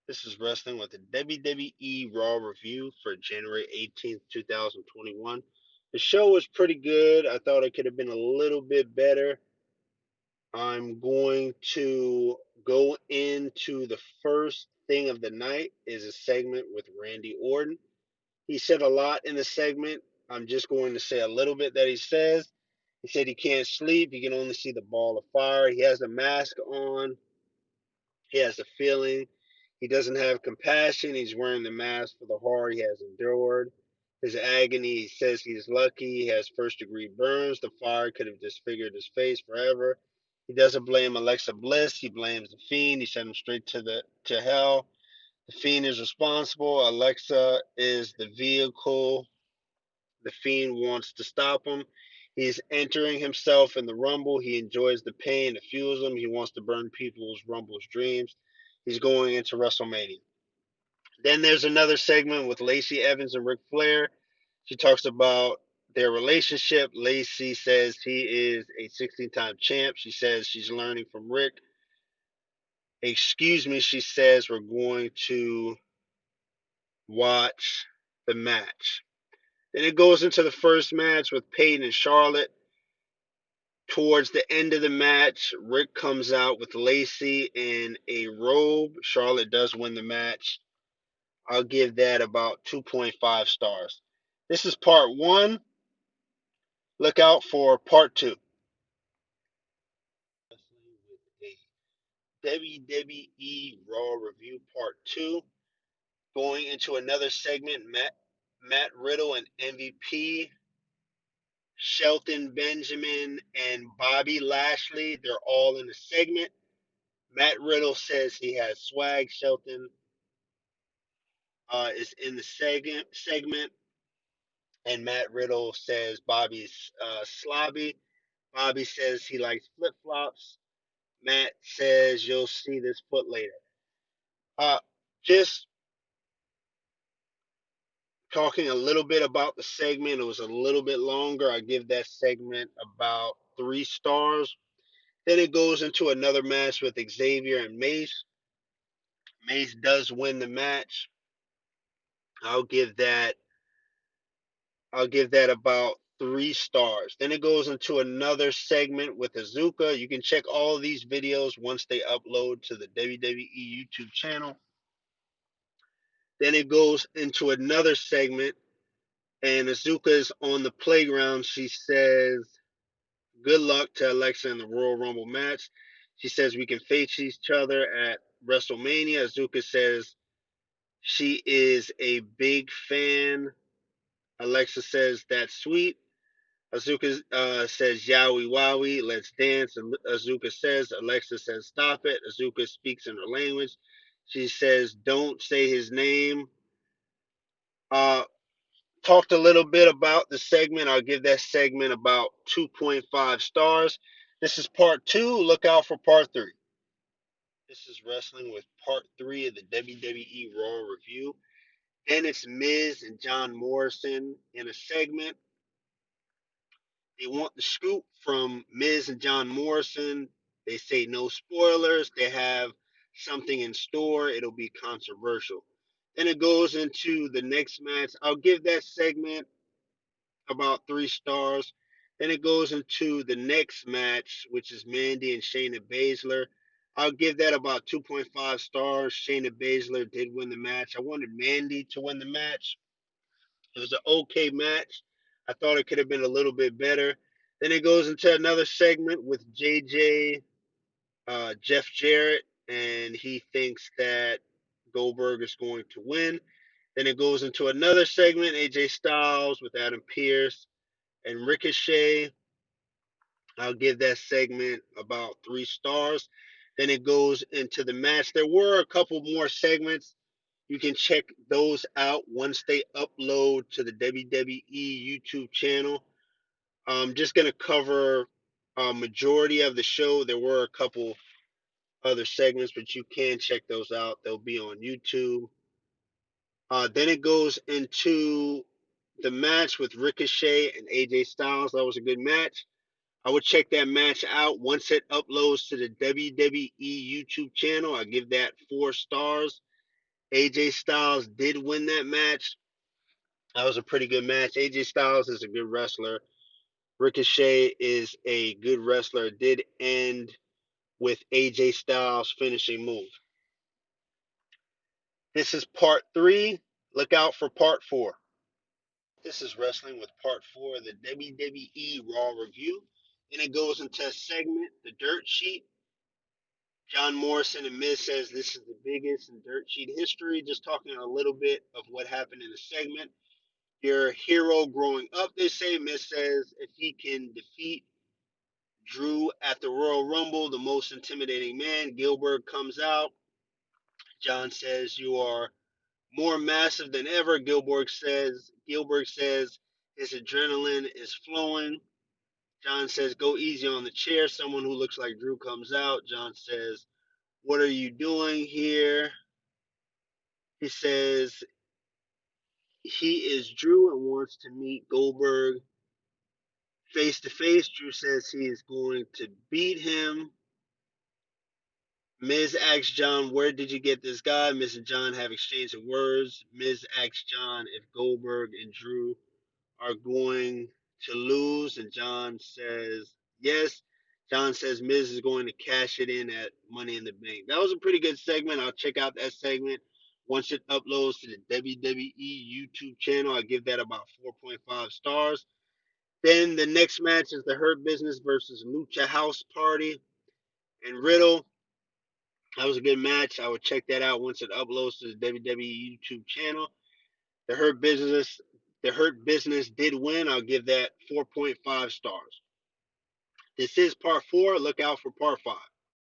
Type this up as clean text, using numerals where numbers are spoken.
This is Wrestling with the WWE Raw review for January 18th, 2021. The show was pretty good. I thought it could have been a little bit better. I'm going to go into the first thing of the night is a segment with Randy Orton. He said a lot in the segment. I'm just going to say a little bit that he says. He said he can't sleep. He can only see the ball of fire. He has a mask on. He has a feeling. He doesn't have compassion. He's wearing the mask for the horror he has endured. His agony, he says he's lucky. He has first degree burns. The fire could have disfigured his face forever. He doesn't blame Alexa Bliss. He blames the Fiend. He sent him straight to hell. The Fiend is responsible. Alexa is the vehicle. The Fiend wants to stop him. He's entering himself in the Rumble. He enjoys the pain. It fuels him. He wants to burn people's Rumble's dreams. He's going into WrestleMania. Then there's another segment with Lacey Evans and Ric Flair. She talks about their relationship. Lacey says he is a 16-time champ. She says she's learning from Rick. Excuse me, she says we're going to watch the match. Then it goes into the first match with Peyton and Charlotte. Towards the end of the match, Rick comes out with Lacey in a robe. Charlotte does win the match. I'll give that about 2.5 stars. This is part one. Look out for part two. WWE Raw Review Part 2. Going into another segment, Matt Riddle and MVP, Shelton Benjamin, and Bobby Lashley. They're all in the segment. Matt Riddle says he has swag. Shelton is in the segment, and Matt Riddle says Bobby's slobby. Bobby says he likes flip flops. Matt says you'll see this foot later. Uh, just talking a little bit about the segment. It was a little bit longer. I give that segment about 3 stars. Then it goes into another match with Xavier and Mace. Mace does win the match. I'll give that I'll give that about 3 stars. Then it goes into another segment with Azuka. You can check all of these videos once they upload to the WWE YouTube channel. Then it goes into another segment, and Azuka is on the playground. She says, "Good luck to Alexa in the Royal Rumble match." She says, "We can face each other at WrestleMania." Azuka says she is a big fan. Alexa says, "That's sweet." Azuka says, "Yowie wowie, let's dance." Azuka says, Alexa says, "Stop it." Azuka speaks in her language. She says, "Don't say his name." Uh, Talked a little bit about the segment. I'll give that segment about 2.5 stars. This is part two. Look out for part three. This is Wrestling with part three of the WWE Raw review. Then it's Miz and John Morrison in a segment. They want the scoop from Miz and John Morrison. They say no spoilers. They have something in store. It'll be controversial. Then it goes into the next match. I'll give that segment about 3 stars. Then it goes into the next match, which is Mandy and Shayna Baszler. I'll give that about 2.5 stars. Shayna Baszler did win the match. I wanted Mandy to win the match. It was an okay match. I thought it could have been a little bit better. Then it goes into another segment with JJ, Jeff Jarrett, and he thinks that Goldberg is going to win. Then it goes into another segment, AJ Styles with Adam Pearce and Ricochet. I'll give that segment about 3 stars. Then it goes into the match. There were a couple more segments. You can check those out once they upload to the WWE YouTube channel. I'm just going to cover a majority of the show. There were a couple other segments, but you can check those out. They'll be on YouTube. Then it goes into the match with Ricochet and AJ Styles. That was a good match. I would check that match out once it uploads to the WWE YouTube channel. I give that 4 stars. AJ Styles did win that match. That was a pretty good match. AJ Styles is a good wrestler. Ricochet is a good wrestler. It did end with AJ Styles' finishing move. This is part 3. Look out for part 4. This is wrestling with part 4 of the WWE Raw review. And it goes into a segment, the dirt sheet. John Morrison and Miz says this is the biggest in dirt sheet history. Just talking a little bit of what happened in the segment. Your hero growing up, they say. Miz says if he can defeat Drew at the Royal Rumble, the most intimidating man. Goldberg comes out. John says you are more massive than ever. Gilbert says his adrenaline is flowing. John says go easy on the chair. Someone who looks like Drew comes out. John says, what are you doing here? He says he is Drew and wants to meet Goldberg face to face. Drew says he is going to beat him. Miz asks John, where did you get this guy? Miz and John have exchanged of words. Miz asks John if Goldberg and Drew are going to lose, and John says yes. John says Miz is going to cash it in at Money in the Bank. That was a pretty good segment. I'll check out that segment once it uploads to the WWE YouTube channel. I give that about 4.5 stars. Then the next match is the Hurt Business versus Lucha House Party and Riddle. That was a good match. I would check that out once it uploads to the WWE YouTube channel. The Hurt Business, the Hurt Business did win. I'll give that 4.5 stars. This is part 4. Look out for part 5.